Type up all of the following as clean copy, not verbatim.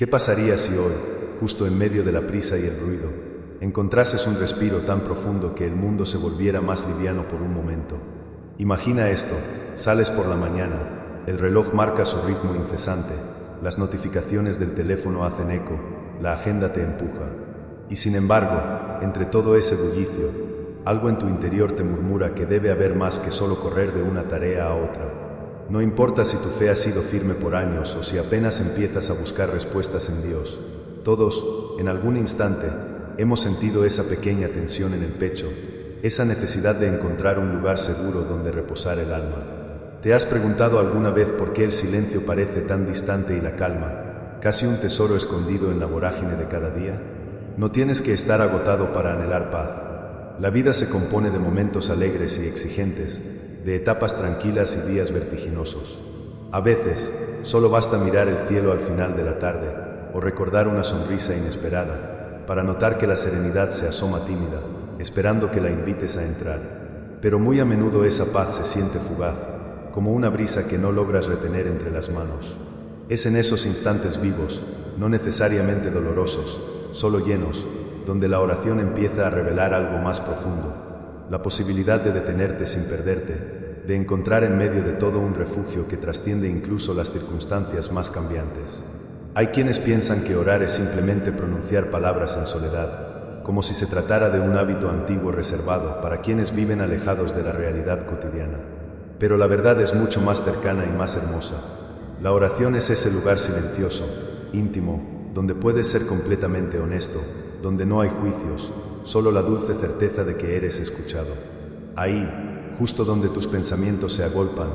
¿Qué pasaría si hoy, justo en medio de la prisa y el ruido, encontrases un respiro tan profundo que el mundo se volviera más liviano por un momento? Imagina esto: sales por la mañana, el reloj marca su ritmo incesante, las notificaciones del teléfono hacen eco, la agenda te empuja. Y sin embargo, entre todo ese bullicio, algo en tu interior te murmura que debe haber más que solo correr de una tarea a otra. No importa si tu fe ha sido firme por años o si apenas empiezas a buscar respuestas en Dios. Todos, en algún instante, hemos sentido esa pequeña tensión en el pecho, esa necesidad de encontrar un lugar seguro donde reposar el alma. ¿Te has preguntado alguna vez por qué el silencio parece tan distante y la calma, casi un tesoro escondido en la vorágine de cada día? No tienes que estar agotado para anhelar paz. La vida se compone de momentos alegres y exigentes, de etapas tranquilas y días vertiginosos. A veces, solo basta mirar el cielo al final de la tarde o recordar una sonrisa inesperada para notar que la serenidad se asoma tímida, esperando que la invites a entrar. Pero muy a menudo esa paz se siente fugaz, como una brisa que no logras retener entre las manos. Es en esos instantes vivos, no necesariamente dolorosos, solo llenos, donde la oración empieza a revelar algo más profundo. La posibilidad de detenerte sin perderte, de encontrar en medio de todo un refugio que trasciende incluso las circunstancias más cambiantes. Hay quienes piensan que orar es simplemente pronunciar palabras en soledad, como si se tratara de un hábito antiguo reservado para quienes viven alejados de la realidad cotidiana. Pero la verdad es mucho más cercana y más hermosa. La oración es ese lugar silencioso, íntimo, donde puedes ser completamente honesto, donde no hay juicios, solo la dulce certeza de que eres escuchado. Ahí, justo donde tus pensamientos se agolpan,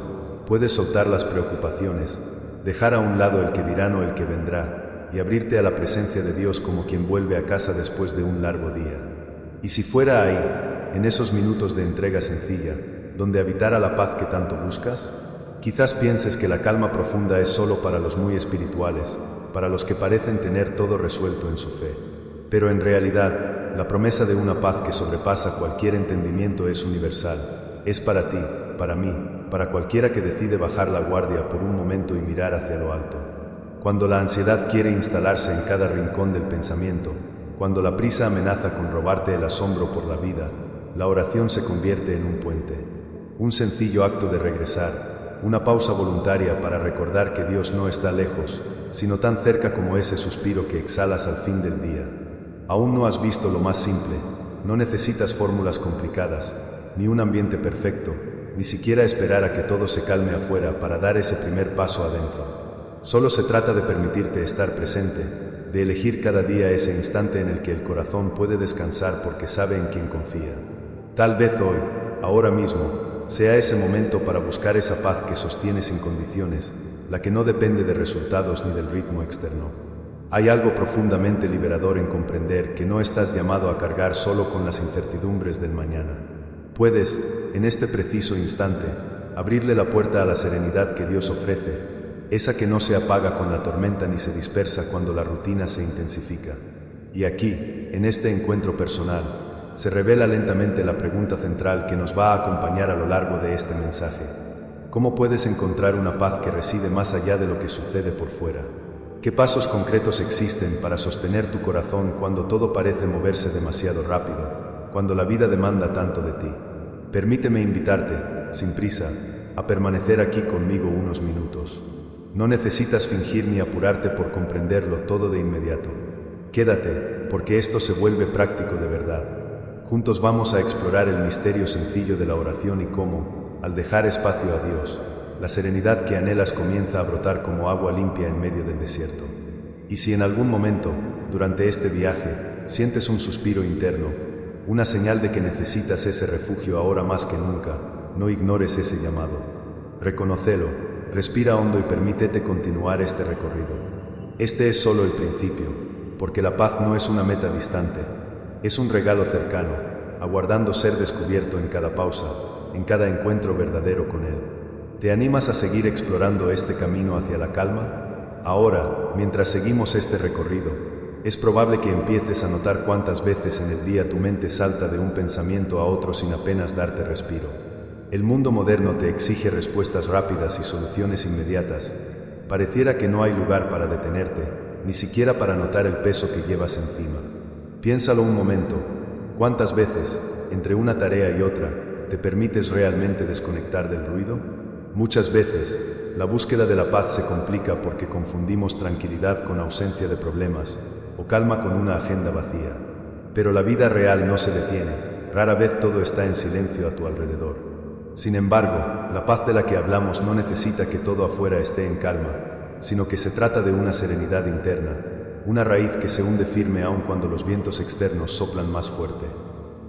puedes soltar las preocupaciones, dejar a un lado el que dirán o el que vendrá, y abrirte a la presencia de Dios como quien vuelve a casa después de un largo día. Y si fuera ahí, en esos minutos de entrega sencilla, donde habitara la paz que tanto buscas, quizás pienses que la calma profunda es solo para los muy espirituales, para los que parecen tener todo resuelto en su fe. Pero en realidad, la promesa de una paz que sobrepasa cualquier entendimiento es universal. Es para ti, para mí, para cualquiera que decide bajar la guardia por un momento y mirar hacia lo alto. Cuando la ansiedad quiere instalarse en cada rincón del pensamiento, cuando la prisa amenaza con robarte el asombro por la vida, la oración se convierte en un puente. Un sencillo acto de regresar, una pausa voluntaria para recordar que Dios no está lejos, sino tan cerca como ese suspiro que exhalas al fin del día. Aún no has visto lo más simple, no necesitas fórmulas complicadas, ni un ambiente perfecto, ni siquiera esperar a que todo se calme afuera para dar ese primer paso adentro. Solo se trata de permitirte estar presente, de elegir cada día ese instante en el que el corazón puede descansar porque sabe en quién confía. Tal vez hoy, ahora mismo, sea ese momento para buscar esa paz que sostiene sin condiciones, la que no depende de resultados ni del ritmo externo. Hay algo profundamente liberador en comprender que no estás llamado a cargar solo con las incertidumbres del mañana. Puedes, en este preciso instante, abrirle la puerta a la serenidad que Dios ofrece, esa que no se apaga con la tormenta ni se dispersa cuando la rutina se intensifica. Y aquí, en este encuentro personal, se revela lentamente la pregunta central que nos va a acompañar a lo largo de este mensaje. ¿Cómo puedes encontrar una paz que reside más allá de lo que sucede por fuera? ¿Qué pasos concretos existen para sostener tu corazón cuando todo parece moverse demasiado rápido, cuando la vida demanda tanto de ti? Permíteme invitarte, sin prisa, a permanecer aquí conmigo unos minutos. No necesitas fingir ni apurarte por comprenderlo todo de inmediato. Quédate, porque esto se vuelve práctico de verdad. Juntos vamos a explorar el misterio sencillo de la oración y cómo, al dejar espacio a Dios, la serenidad que anhelas comienza a brotar como agua limpia en medio del desierto. Y si en algún momento, durante este viaje, sientes un suspiro interno, una señal de que necesitas ese refugio ahora más que nunca, no ignores ese llamado. Reconócelo, respira hondo y permítete continuar este recorrido. Este es solo el principio, porque la paz no es una meta distante, es un regalo cercano, aguardando ser descubierto en cada pausa, en cada encuentro verdadero con Él. ¿Te animas a seguir explorando este camino hacia la calma? Ahora, mientras seguimos este recorrido, es probable que empieces a notar cuántas veces en el día tu mente salta de un pensamiento a otro sin apenas darte respiro. El mundo moderno te exige respuestas rápidas y soluciones inmediatas. Pareciera que no hay lugar para detenerte, ni siquiera para notar el peso que llevas encima. Piénsalo un momento, ¿cuántas veces, entre una tarea y otra, te permites realmente desconectar del ruido? Muchas veces, la búsqueda de la paz se complica porque confundimos tranquilidad con ausencia de problemas, o calma con una agenda vacía. Pero la vida real no se detiene, rara vez todo está en silencio a tu alrededor. Sin embargo, la paz de la que hablamos no necesita que todo afuera esté en calma, sino que se trata de una serenidad interna, una raíz que se hunde firme aun cuando los vientos externos soplan más fuerte.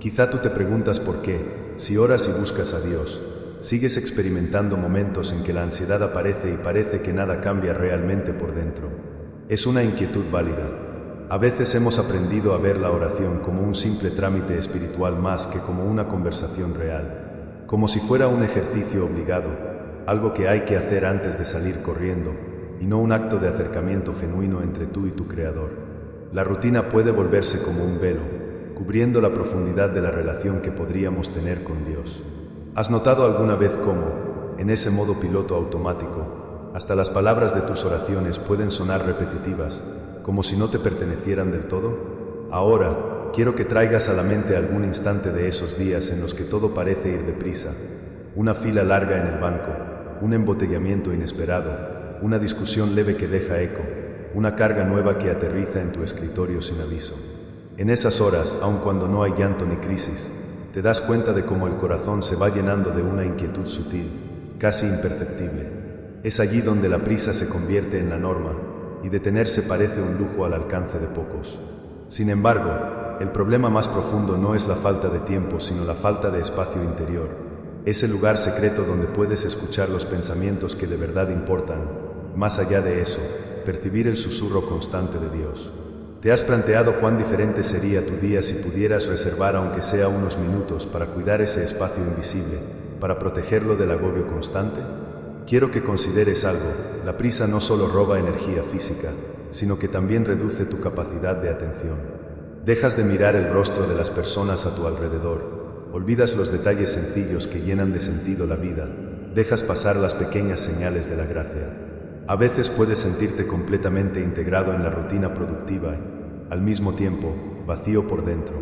Quizá tú te preguntas por qué, si oras y buscas a Dios, sigues experimentando momentos en que la ansiedad aparece y parece que nada cambia realmente por dentro. Es una inquietud válida. A veces hemos aprendido a ver la oración como un simple trámite espiritual más que como una conversación real, como si fuera un ejercicio obligado, algo que hay que hacer antes de salir corriendo, y no un acto de acercamiento genuino entre tú y tu Creador. La rutina puede volverse como un velo, cubriendo la profundidad de la relación que podríamos tener con Dios. ¿Has notado alguna vez cómo, en ese modo piloto automático, hasta las palabras de tus oraciones pueden sonar repetitivas, como si no te pertenecieran del todo? Ahora, quiero que traigas a la mente algún instante de esos días en los que todo parece ir deprisa, una fila larga en el banco, un embotellamiento inesperado, una discusión leve que deja eco, una carga nueva que aterriza en tu escritorio sin aviso. En esas horas, aun cuando no hay llanto ni crisis, te das cuenta de cómo el corazón se va llenando de una inquietud sutil, casi imperceptible. Es allí donde la prisa se convierte en la norma, y detenerse parece un lujo al alcance de pocos. Sin embargo, el problema más profundo no es la falta de tiempo, sino la falta de espacio interior, ese lugar secreto donde puedes escuchar los pensamientos que de verdad importan, más allá de eso, percibir el susurro constante de Dios. ¿Te has planteado cuán diferente sería tu día si pudieras reservar aunque sea unos minutos para cuidar ese espacio invisible, para protegerlo del agobio constante? Quiero que consideres algo: la prisa no solo roba energía física, sino que también reduce tu capacidad de atención. Dejas de mirar el rostro de las personas a tu alrededor, olvidas los detalles sencillos que llenan de sentido la vida, dejas pasar las pequeñas señales de la gracia. A veces puedes sentirte completamente integrado en la rutina productiva y, al mismo tiempo, vacío por dentro.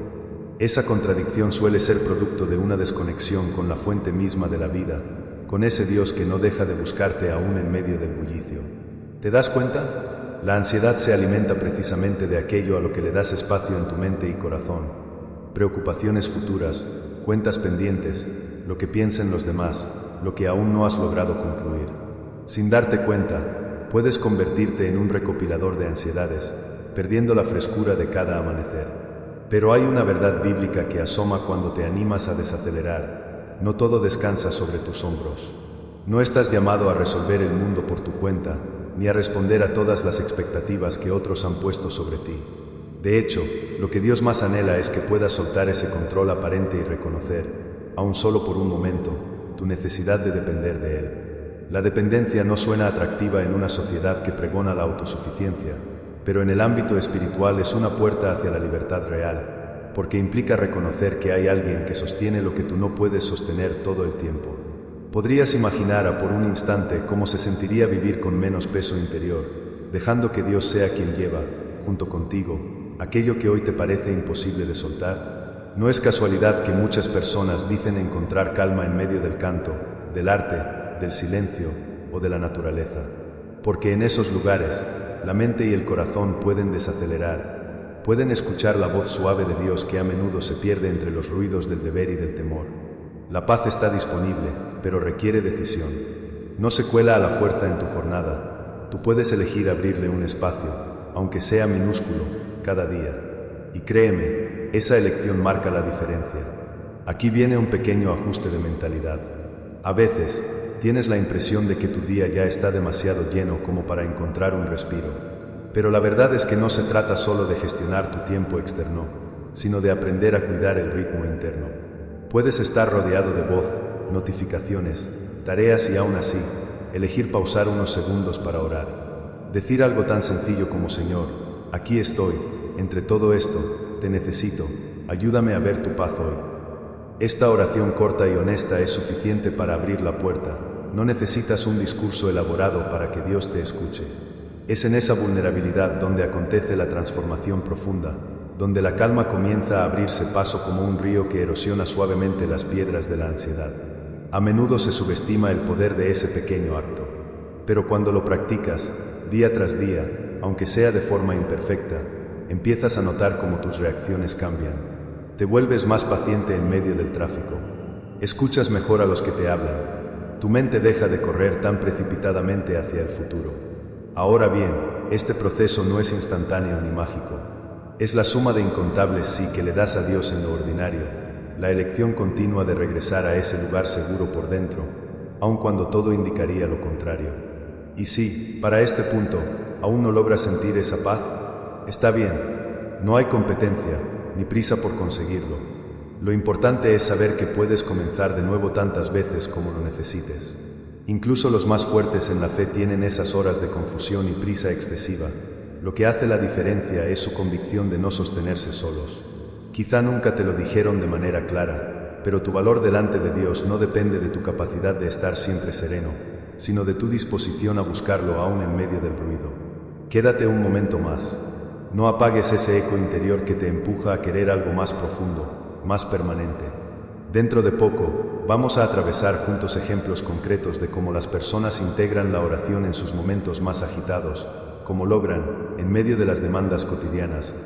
Esa contradicción suele ser producto de una desconexión con la fuente misma de la vida, con ese Dios que no deja de buscarte aún en medio del bullicio. ¿Te das cuenta? La ansiedad se alimenta precisamente de aquello a lo que le das espacio en tu mente y corazón. Preocupaciones futuras, cuentas pendientes, lo que piensen los demás, lo que aún no has logrado concluir. Sin darte cuenta, puedes convertirte en un recopilador de ansiedades, perdiendo la frescura de cada amanecer. Pero hay una verdad bíblica que asoma cuando te animas a desacelerar: no todo descansa sobre tus hombros. No estás llamado a resolver el mundo por tu cuenta, ni a responder a todas las expectativas que otros han puesto sobre ti. De hecho, lo que Dios más anhela es que puedas soltar ese control aparente y reconocer, aun solo por un momento, tu necesidad de depender de Él. La dependencia no suena atractiva en una sociedad que pregona la autosuficiencia, pero en el ámbito espiritual es una puerta hacia la libertad real, porque implica reconocer que hay alguien que sostiene lo que tú no puedes sostener todo el tiempo. ¿Podrías imaginar por un instante cómo se sentiría vivir con menos peso interior, dejando que Dios sea quien lleva, junto contigo, aquello que hoy te parece imposible de soltar? No es casualidad que muchas personas dicen encontrar calma en medio del canto, del arte, del silencio o de la naturaleza, porque en esos lugares la mente y el corazón pueden desacelerar, pueden escuchar la voz suave de Dios que a menudo se pierde entre los ruidos del deber y del temor. La paz está disponible, pero requiere decisión. No se cuela a la fuerza en tu jornada. Tú puedes elegir abrirle un espacio, aunque sea minúsculo, cada día. Y créeme, esa elección marca la diferencia. Aquí viene un pequeño ajuste de mentalidad. A veces, tienes la impresión de que tu día ya está demasiado lleno como para encontrar un respiro. Pero la verdad es que no se trata solo de gestionar tu tiempo externo, sino de aprender a cuidar el ritmo interno. Puedes estar rodeado de voz, notificaciones, tareas y aún así, elegir pausar unos segundos para orar. Decir algo tan sencillo como: Señor, aquí estoy, entre todo esto, te necesito, ayúdame a ver tu paz hoy. Esta oración corta y honesta es suficiente para abrir la puerta. No necesitas un discurso elaborado para que Dios te escuche. Es en esa vulnerabilidad donde acontece la transformación profunda, donde la calma comienza a abrirse paso como un río que erosiona suavemente las piedras de la ansiedad. A menudo se subestima el poder de ese pequeño acto, pero cuando lo practicas, día tras día, aunque sea de forma imperfecta, empiezas a notar cómo tus reacciones cambian. Te vuelves más paciente en medio del tráfico. Escuchas mejor a los que te hablan. Tu mente deja de correr tan precipitadamente hacia el futuro. Ahora bien, este proceso no es instantáneo ni mágico. Es la suma de incontables sí que le das a Dios en lo ordinario, la elección continua de regresar a ese lugar seguro por dentro, aun cuando todo indicaría lo contrario. Y si, para este punto, aún no logras sentir esa paz, está bien, no hay competencia, ni prisa por conseguirlo. Lo importante es saber que puedes comenzar de nuevo tantas veces como lo necesites. Incluso los más fuertes en la fe tienen esas horas de confusión y prisa excesiva. Lo que hace la diferencia es su convicción de no sostenerse solos. Quizá nunca te lo dijeron de manera clara, pero tu valor delante de Dios no depende de tu capacidad de estar siempre sereno, sino de tu disposición a buscarlo aún en medio del ruido. Quédate un momento más. No apagues ese eco interior que te empuja a querer algo más profundo, más permanente. Dentro de poco, vamos a atravesar juntos ejemplos concretos de cómo las personas integran la oración en sus momentos más agitados, cómo logran, en medio de las demandas cotidianas,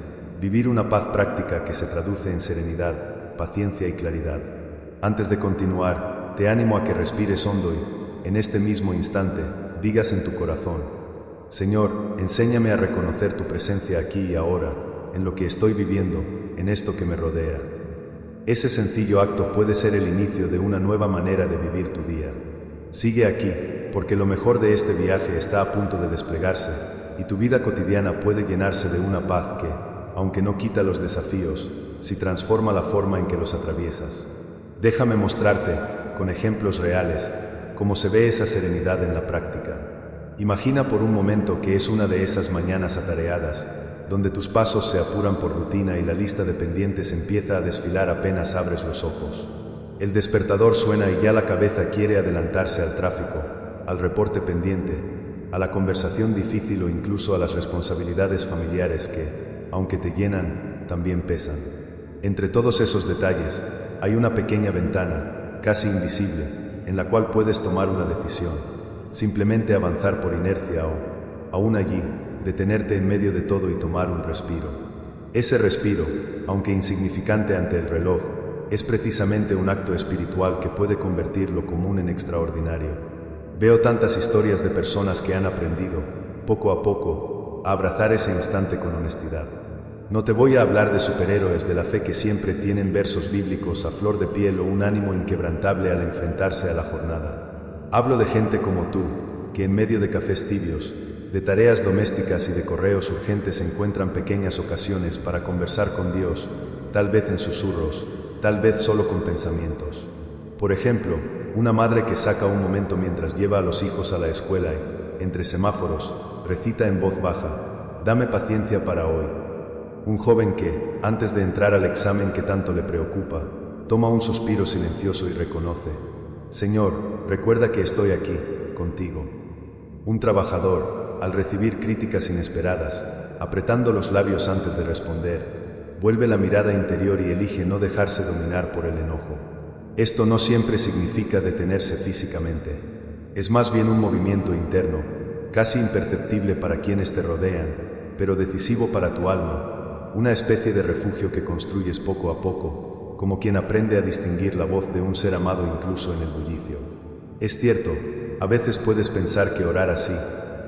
vivir una paz práctica que se traduce en serenidad, paciencia y claridad. Antes de continuar, te animo a que respires hondo y, en este mismo instante, digas en tu corazón: Señor, enséñame a reconocer tu presencia aquí y ahora, en lo que estoy viviendo, en esto que me rodea. Ese sencillo acto puede ser el inicio de una nueva manera de vivir tu día. Sigue aquí, porque lo mejor de este viaje está a punto de desplegarse, y tu vida cotidiana puede llenarse de una paz que, aunque no quita los desafíos, sí transforma la forma en que los atraviesas. Déjame mostrarte, con ejemplos reales, cómo se ve esa serenidad en la práctica. Imagina por un momento que es una de esas mañanas atareadas, donde tus pasos se apuran por rutina y la lista de pendientes empieza a desfilar apenas abres los ojos. El despertador suena y ya la cabeza quiere adelantarse al tráfico, al reporte pendiente, a la conversación difícil o incluso a las responsabilidades familiares que, aunque te llenan, también pesan. Entre todos esos detalles, hay una pequeña ventana, casi invisible, en la cual puedes tomar una decisión, simplemente avanzar por inercia o, aún allí, detenerte en medio de todo y tomar un respiro. Ese respiro, aunque insignificante ante el reloj, es precisamente un acto espiritual que puede convertir lo común en extraordinario. Veo tantas historias de personas que han aprendido, poco a poco, a abrazar ese instante con honestidad. No te voy a hablar de superhéroes de la fe que siempre tienen versos bíblicos a flor de piel o un ánimo inquebrantable al enfrentarse a la jornada. Hablo de gente como tú, que en medio de cafés tibios, de tareas domésticas y de correos urgentes encuentran pequeñas ocasiones para conversar con Dios, tal vez en susurros, tal vez solo con pensamientos. Por ejemplo, una madre que saca un momento mientras lleva a los hijos a la escuela y, entre semáforos, recita en voz baja: «Dame paciencia para hoy». Un joven que, antes de entrar al examen que tanto le preocupa, toma un suspiro silencioso y reconoce: «Señor, recuerda que estoy aquí, contigo». Un trabajador, al recibir críticas inesperadas, apretando los labios antes de responder, vuelve la mirada interior y elige no dejarse dominar por el enojo. Esto no siempre significa detenerse físicamente. Es más bien un movimiento interno, casi imperceptible para quienes te rodean, pero decisivo para tu alma, una especie de refugio que construyes poco a poco, como quien aprende a distinguir la voz de un ser amado incluso en el bullicio. Es cierto, a veces puedes pensar que orar así,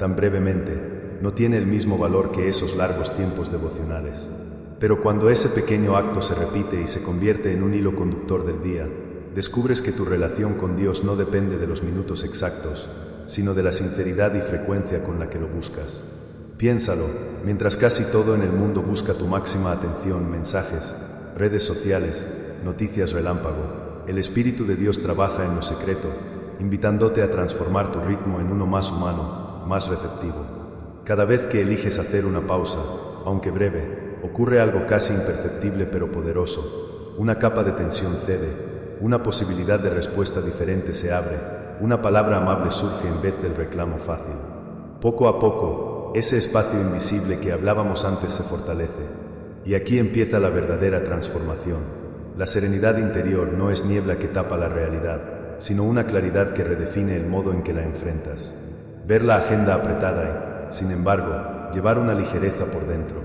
tan brevemente, no tiene el mismo valor que esos largos tiempos devocionales. Pero cuando ese pequeño acto se repite y se convierte en un hilo conductor del día, descubres que tu relación con Dios no depende de los minutos exactos, sino de la sinceridad y frecuencia con la que lo buscas. Piénsalo, mientras casi todo en el mundo busca tu máxima atención, mensajes, redes sociales, noticias relámpago, el Espíritu de Dios trabaja en lo secreto, invitándote a transformar tu ritmo en uno más humano, más receptivo. Cada vez que eliges hacer una pausa, aunque breve, ocurre algo casi imperceptible pero poderoso. Una capa de tensión cede, una posibilidad de respuesta diferente se abre, una palabra amable surge en vez del reclamo fácil. Poco a poco, ese espacio invisible que hablábamos antes se fortalece. Y aquí empieza la verdadera transformación. La serenidad interior no es niebla que tapa la realidad, sino una claridad que redefine el modo en que la enfrentas. Ver la agenda apretada y, sin embargo, llevar una ligereza por dentro.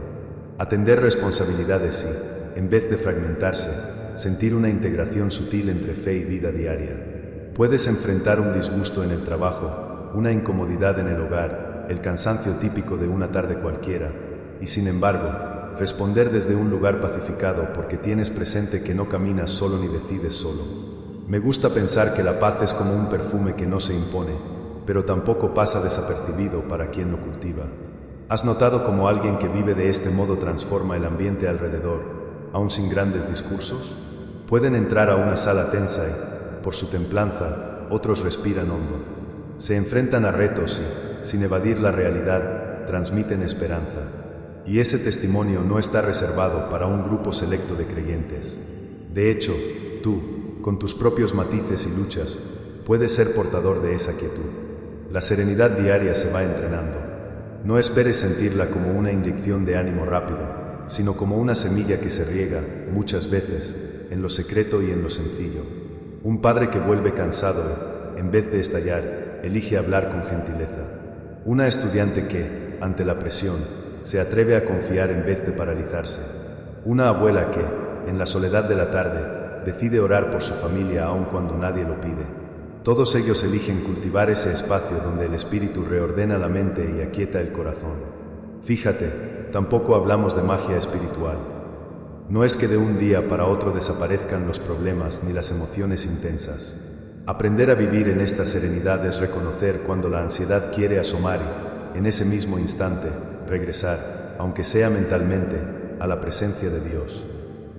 Atender responsabilidades y, en vez de fragmentarse, sentir una integración sutil entre fe y vida diaria. Puedes enfrentar un disgusto en el trabajo, una incomodidad en el hogar, el cansancio típico de una tarde cualquiera, y sin embargo, responder desde un lugar pacificado porque tienes presente que no caminas solo ni decides solo. Me gusta pensar que la paz es como un perfume que no se impone, pero tampoco pasa desapercibido para quien lo cultiva. ¿Has notado cómo alguien que vive de este modo transforma el ambiente alrededor, aun sin grandes discursos? Pueden entrar a una sala tensa y, por su templanza, otros respiran hondo. Se enfrentan a retos y, sin evadir la realidad, transmiten esperanza. Y ese testimonio no está reservado para un grupo selecto de creyentes. De hecho, tú, con tus propios matices y luchas, puedes ser portador de esa quietud. La serenidad diaria se va entrenando. No esperes sentirla como una inyección de ánimo rápido, sino como una semilla que se riega, muchas veces, en lo secreto y en lo sencillo. Un padre que vuelve cansado y, en vez de estallar, elige hablar con gentileza. Una estudiante que, ante la presión, se atreve a confiar en vez de paralizarse. Una abuela que, en la soledad de la tarde, decide orar por su familia aun cuando nadie lo pide. Todos ellos eligen cultivar ese espacio donde el espíritu reordena la mente y aquieta el corazón. Fíjate, tampoco hablamos de magia espiritual. No es que de un día para otro desaparezcan los problemas ni las emociones intensas. Aprender a vivir en esta serenidad es reconocer cuando la ansiedad quiere asomar y, en ese mismo instante, regresar, aunque sea mentalmente, a la presencia de Dios.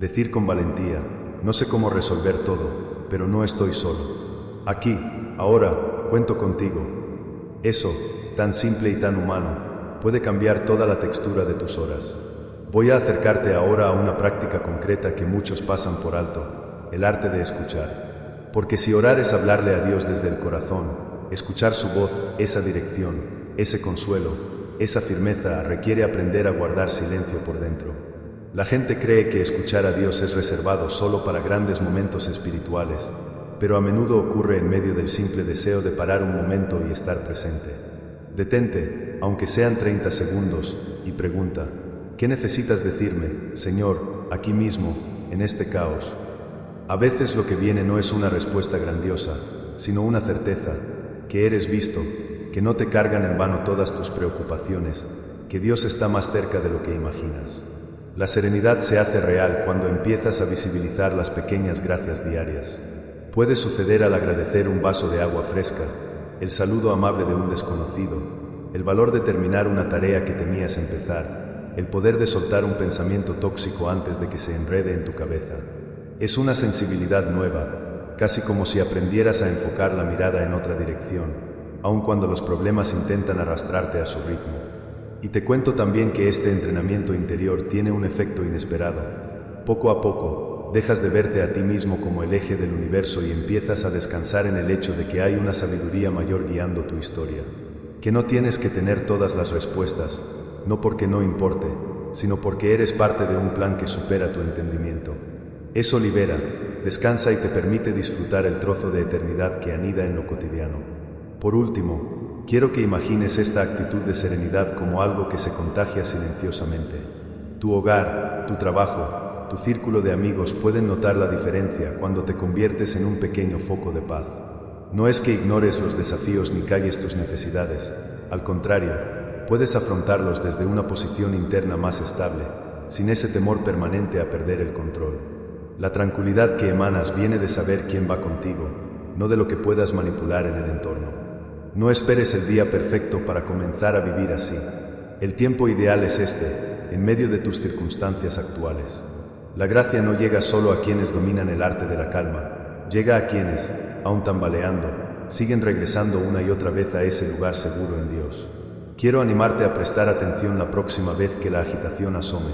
Decir con valentía, no sé cómo resolver todo, pero no estoy solo. Aquí, ahora, cuento contigo. Eso, tan simple y tan humano, puede cambiar toda la textura de tus horas. Voy a acercarte ahora a una práctica concreta que muchos pasan por alto, el arte de escuchar. Porque si orar es hablarle a Dios desde el corazón, escuchar su voz, esa dirección, ese consuelo, esa firmeza requiere aprender a guardar silencio por dentro. La gente cree que escuchar a Dios es reservado solo para grandes momentos espirituales, pero a menudo ocurre en medio del simple deseo de parar un momento y estar presente. Detente, aunque sean 30 segundos, y pregunta, ¿qué necesitas decirme, Señor, aquí mismo, en este caos? A veces lo que viene no es una respuesta grandiosa, sino una certeza, que eres visto, que no te cargan en vano todas tus preocupaciones, que Dios está más cerca de lo que imaginas. La serenidad se hace real cuando empiezas a visibilizar las pequeñas gracias diarias. Puede suceder al agradecer un vaso de agua fresca, el saludo amable de un desconocido, el valor de terminar una tarea que temías empezar, el poder de soltar un pensamiento tóxico antes de que se enrede en tu cabeza. Es una sensibilidad nueva, casi como si aprendieras a enfocar la mirada en otra dirección, aun cuando los problemas intentan arrastrarte a su ritmo. Y te cuento también que este entrenamiento interior tiene un efecto inesperado. Poco a poco, dejas de verte a ti mismo como el eje del universo y empiezas a descansar en el hecho de que hay una sabiduría mayor guiando tu historia. Que no tienes que tener todas las respuestas, no porque no importe, sino porque eres parte de un plan que supera tu entendimiento. Eso libera, descansa y te permite disfrutar el trozo de eternidad que anida en lo cotidiano. Por último, quiero que imagines esta actitud de serenidad como algo que se contagia silenciosamente. Tu hogar, tu trabajo, tu círculo de amigos pueden notar la diferencia cuando te conviertes en un pequeño foco de paz. No es que ignores los desafíos ni calles tus necesidades, al contrario, puedes afrontarlos desde una posición interna más estable, sin ese temor permanente a perder el control. La tranquilidad que emanas viene de saber quién va contigo, no de lo que puedas manipular en el entorno. No esperes el día perfecto para comenzar a vivir así. El tiempo ideal es este, en medio de tus circunstancias actuales. La gracia no llega solo a quienes dominan el arte de la calma, llega a quienes, aun tambaleando, siguen regresando una y otra vez a ese lugar seguro en Dios. Quiero animarte a prestar atención la próxima vez que la agitación asome.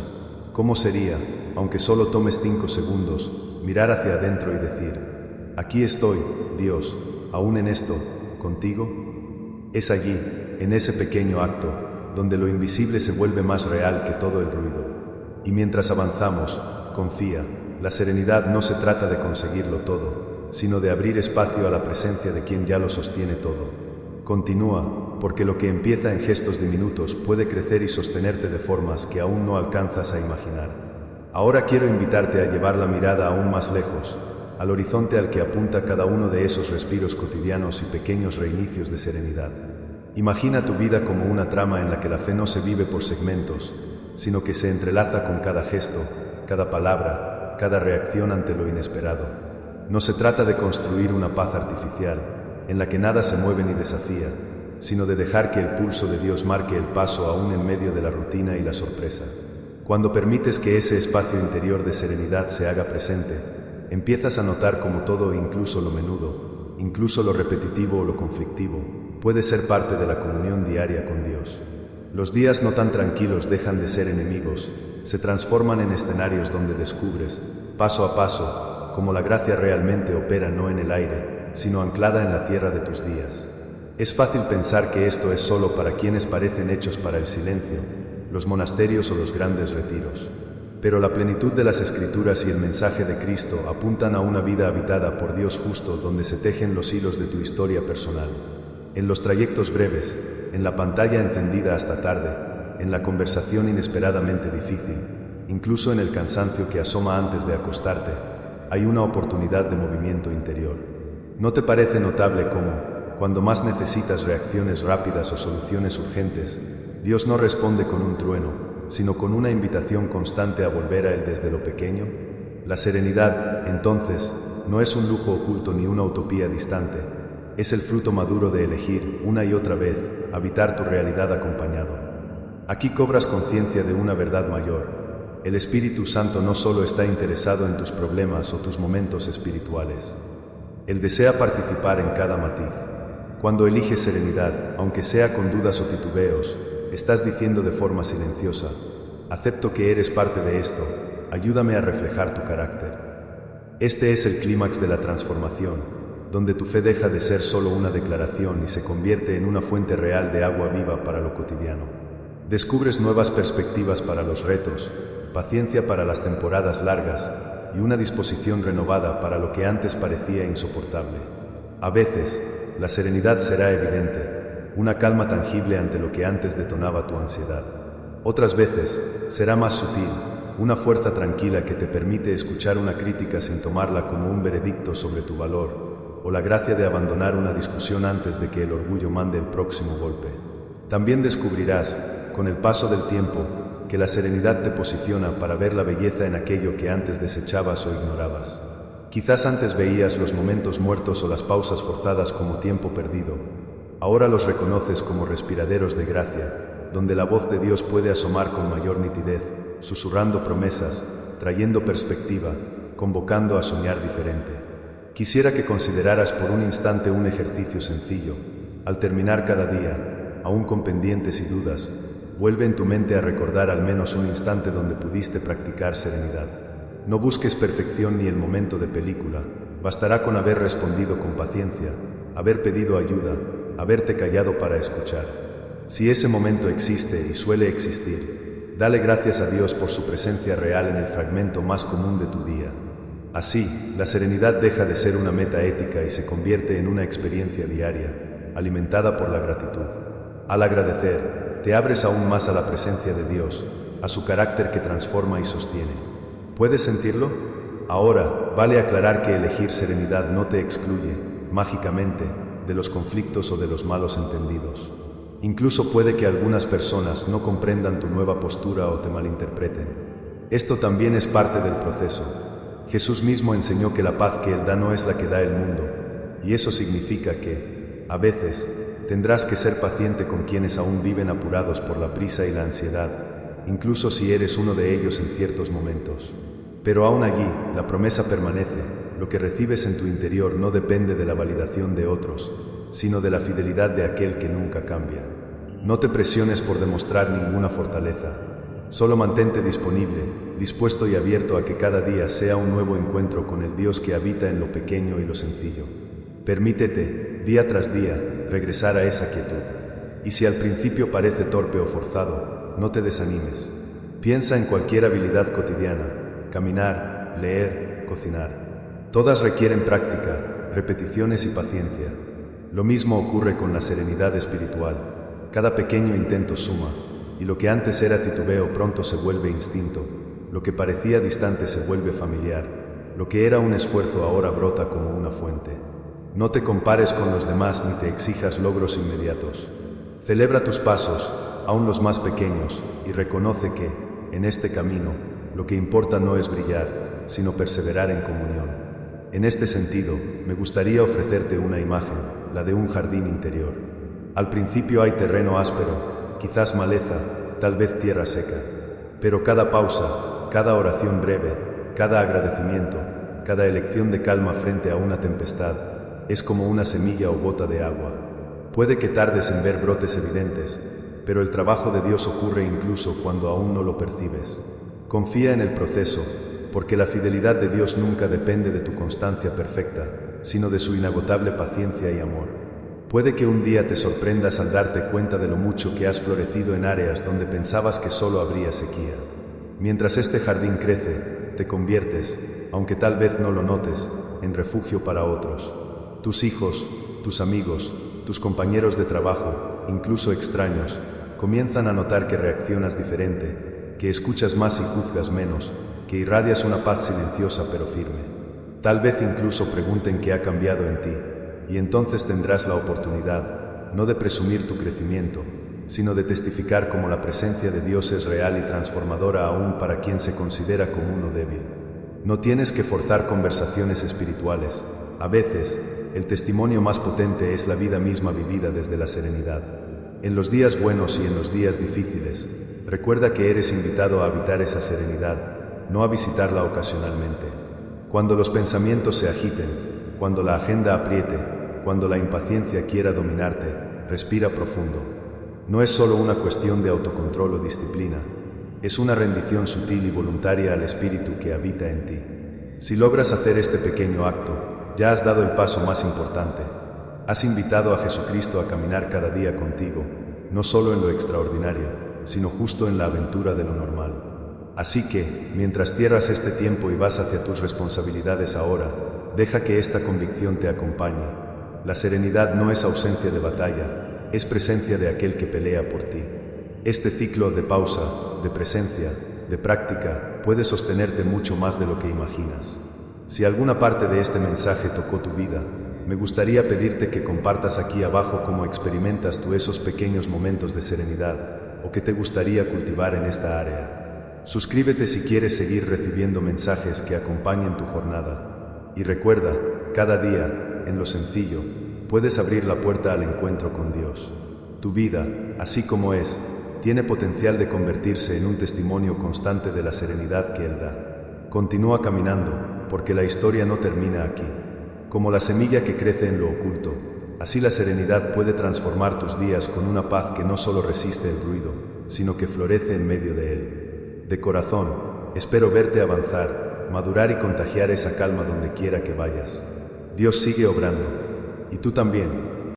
¿Cómo sería, aunque solo tomes 5 segundos, mirar hacia adentro y decir, aquí estoy, Dios, aún en esto, contigo? Es allí, en ese pequeño acto, donde lo invisible se vuelve más real que todo el ruido. Y mientras avanzamos, confía, la serenidad no se trata de conseguirlo todo, sino de abrir espacio a la presencia de quien ya lo sostiene todo. Continúa, porque lo que empieza en gestos diminutos puede crecer y sostenerte de formas que aún no alcanzas a imaginar. Ahora quiero invitarte a llevar la mirada aún más lejos, al horizonte al que apunta cada uno de esos respiros cotidianos y pequeños reinicios de serenidad. Imagina tu vida como una trama en la que la fe no se vive por segmentos, sino que se entrelaza con cada gesto, cada palabra, cada reacción ante lo inesperado. No se trata de construir una paz artificial, en la que nada se mueve ni desafía, sino de dejar que el pulso de Dios marque el paso aún en medio de la rutina y la sorpresa. Cuando permites que ese espacio interior de serenidad se haga presente, empiezas a notar cómo todo, incluso lo menudo, incluso lo repetitivo o lo conflictivo, puede ser parte de la comunión diaria con Dios. Los días no tan tranquilos dejan de ser enemigos, se transforman en escenarios donde descubres, paso a paso, cómo la gracia realmente opera no en el aire, sino anclada en la tierra de tus días. Es fácil pensar que esto es solo para quienes parecen hechos para el silencio, los monasterios o los grandes retiros. Pero la plenitud de las Escrituras y el mensaje de Cristo apuntan a una vida habitada por Dios justo, donde se tejen los hilos de tu historia personal. En los trayectos breves, en la pantalla encendida hasta tarde, en la conversación inesperadamente difícil, incluso en el cansancio que asoma antes de acostarte, hay una oportunidad de movimiento interior. ¿No te parece notable cómo, cuando más necesitas reacciones rápidas o soluciones urgentes, Dios no responde con un trueno, sino con una invitación constante a volver a Él desde lo pequeño? La serenidad, entonces, no es un lujo oculto ni una utopía distante, es el fruto maduro de elegir, una y otra vez, habitar tu realidad acompañado. Aquí cobras conciencia de una verdad mayor. El Espíritu Santo no solo está interesado en tus problemas o tus momentos espirituales. Él desea participar en cada matiz. Cuando eliges serenidad, aunque sea con dudas o titubeos, estás diciendo de forma silenciosa: acepto que eres parte de esto, ayúdame a reflejar tu carácter. Este es el clímax de la transformación, donde tu fe deja de ser solo una declaración y se convierte en una fuente real de agua viva para lo cotidiano. Descubres nuevas perspectivas para los retos, paciencia para las temporadas largas y una disposición renovada para lo que antes parecía insoportable. A veces, la serenidad será evidente, una calma tangible ante lo que antes detonaba tu ansiedad. Otras veces, será más sutil, una fuerza tranquila que te permite escuchar una crítica sin tomarla como un veredicto sobre tu valor, o la gracia de abandonar una discusión antes de que el orgullo mande el próximo golpe. También descubrirás, con el paso del tiempo, que la serenidad te posiciona para ver la belleza en aquello que antes desechabas o ignorabas. Quizás antes veías los momentos muertos o las pausas forzadas como tiempo perdido. Ahora los reconoces como respiraderos de gracia, donde la voz de Dios puede asomar con mayor nitidez, susurrando promesas, trayendo perspectiva, convocando a soñar diferente. Quisiera que consideraras por un instante un ejercicio sencillo. Al terminar cada día, aún con pendientes y dudas, vuelve en tu mente a recordar al menos un instante donde pudiste practicar serenidad. No busques perfección ni el momento de película, bastará con haber respondido con paciencia, haber pedido ayuda, haberte callado para escuchar. Si ese momento existe y suele existir, dale gracias a Dios por su presencia real en el fragmento más común de tu día. Así, la serenidad deja de ser una meta ética y se convierte en una experiencia diaria, alimentada por la gratitud. Al agradecer, te abres aún más a la presencia de Dios, a su carácter que transforma y sostiene. ¿Puedes sentirlo? Ahora, vale aclarar que elegir serenidad no te excluye, mágicamente, de los conflictos o de los malos entendidos. Incluso puede que algunas personas no comprendan tu nueva postura o te malinterpreten. Esto también es parte del proceso. Jesús mismo enseñó que la paz que Él da no es la que da el mundo, y eso significa que, a veces, tendrás que ser paciente con quienes aún viven apurados por la prisa y la ansiedad, incluso si eres uno de ellos en ciertos momentos. Pero aún allí, la promesa permanece: lo que recibes en tu interior no depende de la validación de otros, sino de la fidelidad de aquel que nunca cambia. No te presiones por demostrar ninguna fortaleza. Solo mantente disponible, dispuesto y abierto a que cada día sea un nuevo encuentro con el Dios que habita en lo pequeño y lo sencillo. Permítete, día tras día, regresar a esa quietud. Y si al principio parece torpe o forzado, no te desanimes. Piensa en cualquier habilidad cotidiana: caminar, leer, cocinar. Todas requieren práctica, repeticiones y paciencia. Lo mismo ocurre con la serenidad espiritual. Cada pequeño intento suma, y lo que antes era titubeo pronto se vuelve instinto. Lo que parecía distante se vuelve familiar. Lo que era un esfuerzo ahora brota como una fuente. No te compares con los demás ni te exijas logros inmediatos. Celebra tus pasos, aun los más pequeños, y reconoce que, en este camino, lo que importa no es brillar, sino perseverar en comunión. En este sentido, me gustaría ofrecerte una imagen, la de un jardín interior. Al principio hay terreno áspero, quizás maleza, tal vez tierra seca. Pero cada pausa, cada oración breve, cada agradecimiento, cada elección de calma frente a una tempestad, es como una semilla o gota de agua. Puede que tardes en ver brotes evidentes, pero el trabajo de Dios ocurre incluso cuando aún no lo percibes. Confía en el proceso, porque la fidelidad de Dios nunca depende de tu constancia perfecta, sino de su inagotable paciencia y amor. Puede que un día te sorprendas al darte cuenta de lo mucho que has florecido en áreas donde pensabas que solo habría sequía. Mientras este jardín crece, te conviertes, aunque tal vez no lo notes, en refugio para otros. Tus hijos, tus amigos, tus compañeros de trabajo, incluso extraños, comienzan a notar que reaccionas diferente, que escuchas más y juzgas menos, que irradias una paz silenciosa pero firme. Tal vez incluso pregunten qué ha cambiado en ti, y entonces tendrás la oportunidad, no de presumir tu crecimiento, sino de testificar cómo la presencia de Dios es real y transformadora aún para quien se considera como uno débil. No tienes que forzar conversaciones espirituales. A veces, el testimonio más potente es la vida misma vivida desde la serenidad. En los días buenos y en los días difíciles, recuerda que eres invitado a habitar esa serenidad, no a visitarla ocasionalmente. Cuando los pensamientos se agiten, cuando la agenda apriete, cuando la impaciencia quiera dominarte, respira profundo. No es solo una cuestión de autocontrol o disciplina, es una rendición sutil y voluntaria al espíritu que habita en ti. Si logras hacer este pequeño acto, ya has dado el paso más importante. Has invitado a Jesucristo a caminar cada día contigo, no solo en lo extraordinario, sino justo en la aventura de lo normal. Así que, mientras cierras este tiempo y vas hacia tus responsabilidades ahora, deja que esta convicción te acompañe. La serenidad no es ausencia de batalla, es presencia de aquel que pelea por ti. Este ciclo de pausa, de presencia, de práctica, puede sostenerte mucho más de lo que imaginas. Si alguna parte de este mensaje tocó tu vida, me gustaría pedirte que compartas aquí abajo cómo experimentas tú esos pequeños momentos de serenidad o que te gustaría cultivar en esta área. Suscríbete si quieres seguir recibiendo mensajes que acompañen tu jornada. Y recuerda, cada día, en lo sencillo, puedes abrir la puerta al encuentro con Dios. Tu vida, así como es, tiene potencial de convertirse en un testimonio constante de la serenidad que Él da. Continúa caminando, porque la historia no termina aquí. Como la semilla que crece en lo oculto, así la serenidad puede transformar tus días con una paz que no solo resiste el ruido, sino que florece en medio de él. De corazón, espero verte avanzar, madurar y contagiar esa calma donde quiera que vayas. Dios sigue obrando, y tú también.